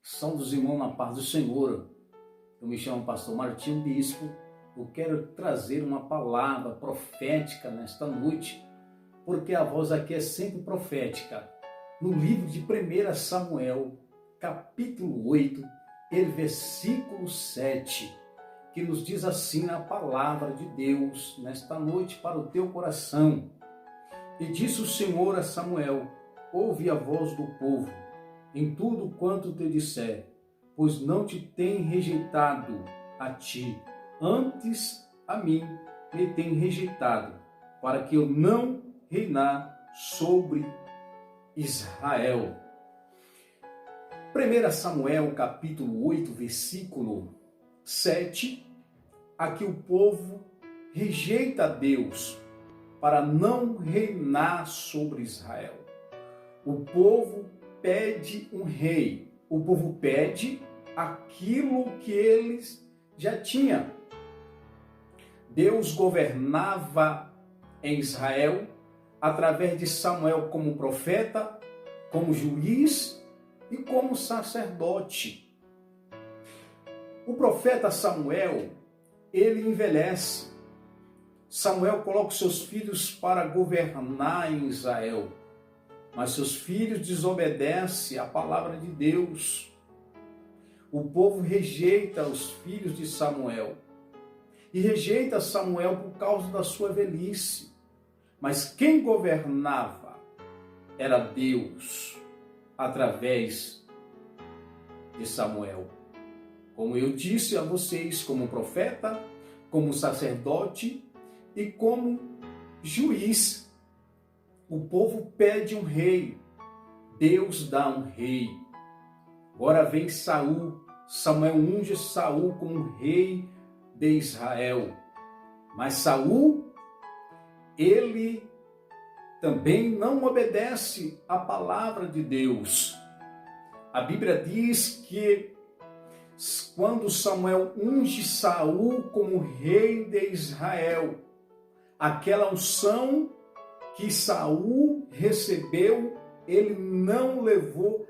São dos irmãos na paz do Senhor. Eu me chamo Pastor Martinho Bispo. Eu quero trazer uma palavra profética nesta noite, porque a voz aqui é sempre profética. No livro de 1 Samuel, capítulo 8, versículo 7, que nos diz assim a palavra de Deus nesta noite para o teu coração. E disse o Senhor a Samuel: ouve a voz do povo em tudo quanto te disser, pois não te tem rejeitado a ti, antes a mim me tem rejeitado, para que eu não reinar sobre Israel. 1 Samuel capítulo 8, versículo 7, aqui o povo rejeita a Deus para não reinar sobre Israel. O povo pede um rei, o povo pede aquilo que eles já tinham. Deus governava em Israel através de Samuel como profeta, como juiz e como sacerdote. O profeta Samuel, ele envelhece. Samuel coloca os seus filhos para governar em Israel, mas seus filhos desobedecem à palavra de Deus. O povo rejeita os filhos de Samuel e rejeita Samuel por causa da sua velhice. Mas quem governava era Deus através de Samuel. Como eu disse a vocês, como profeta, como sacerdote e como juiz. O povo pede um rei, Deus dá um rei. Agora vem Saul, Samuel unge Saul como rei de Israel. Mas Saul, ele também não obedece à palavra de Deus. A Bíblia diz que quando Samuel unge Saul como rei de Israel, aquela unção que Saul recebeu, ele não levou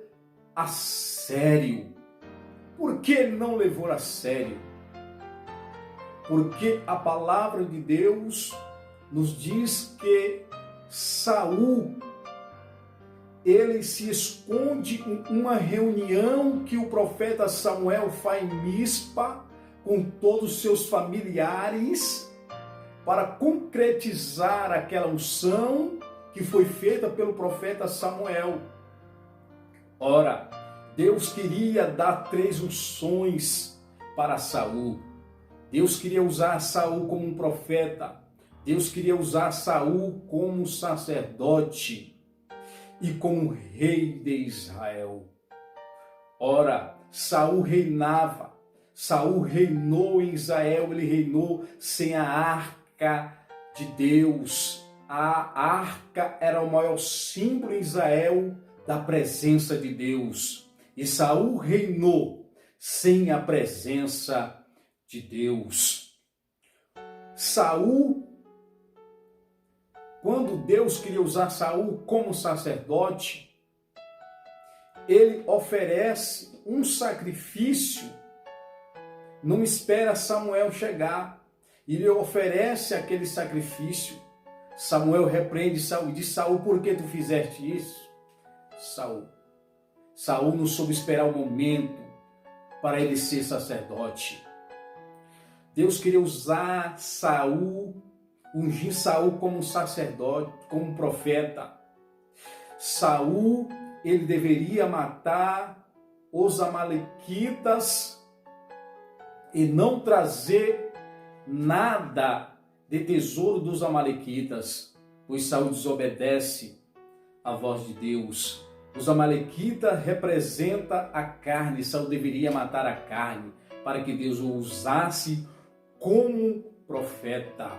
a sério. Por que ele não levou a sério? Porque a palavra de Deus nos diz que Saul, ele se esconde em uma reunião que o profeta Samuel faz em Mispa com todos os seus familiares, para concretizar aquela unção que foi feita pelo profeta Samuel. Ora, Deus queria dar 3 unções para Saul. Deus queria usar Saul como um profeta. Deus queria usar Saul como sacerdote e como rei de Israel. Ora, Saul reinava. Saul reinou em Israel, ele reinou sem a arca de Deus. A arca era o maior símbolo em Israel da presença de Deus. E Saul reinou sem a presença de Deus. Saul, quando Deus queria usar Saul como sacerdote, ele oferece um sacrifício, não espera Samuel chegar. Ele oferece aquele sacrifício. Samuel repreende Saul e diz: Saul, por que tu fizeste isso? Saul não soube esperar o momento para ele ser sacerdote. Deus queria usar Saul, ungir Saul como sacerdote, como profeta. Saul, ele deveria matar os amalequitas e não trazer nada de tesouro dos amalequitas, pois Saul desobedece à voz de Deus. Os amalequitas representam a carne. Saul deveria matar a carne para que Deus o usasse como profeta.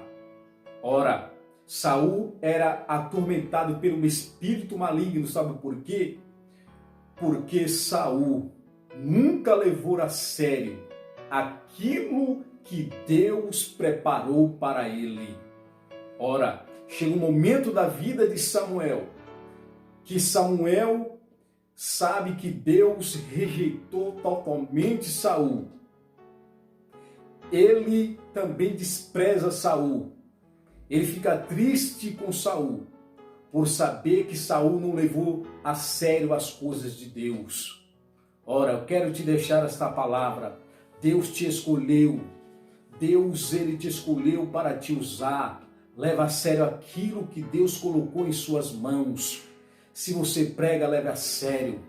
Ora, Saul era atormentado pelo espírito maligno. Sabe por quê? Porque Saul nunca levou a sério aquilo que Deus preparou para ele. Ora, chega um momento da vida de Samuel, que Samuel sabe que Deus rejeitou totalmente Saul, ele também despreza Saul. Ele fica triste com Saul, por saber que Saul não levou a sério as coisas de Deus. Ora, eu quero te deixar esta palavra. Deus te escolheu. Deus, ele te escolheu para te usar. Leva a sério aquilo que Deus colocou em suas mãos. Se você prega, leve a sério.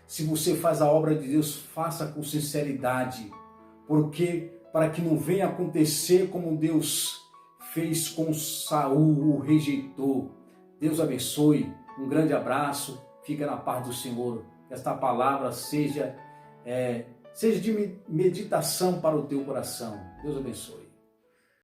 Se você faz a obra de Deus, faça com sinceridade. Porque para que não venha acontecer como Deus fez com Saul, o rejeitou. Deus abençoe. Um grande abraço. Fica na paz do Senhor. Que esta palavra seja de meditação para o teu coração. Deus abençoe.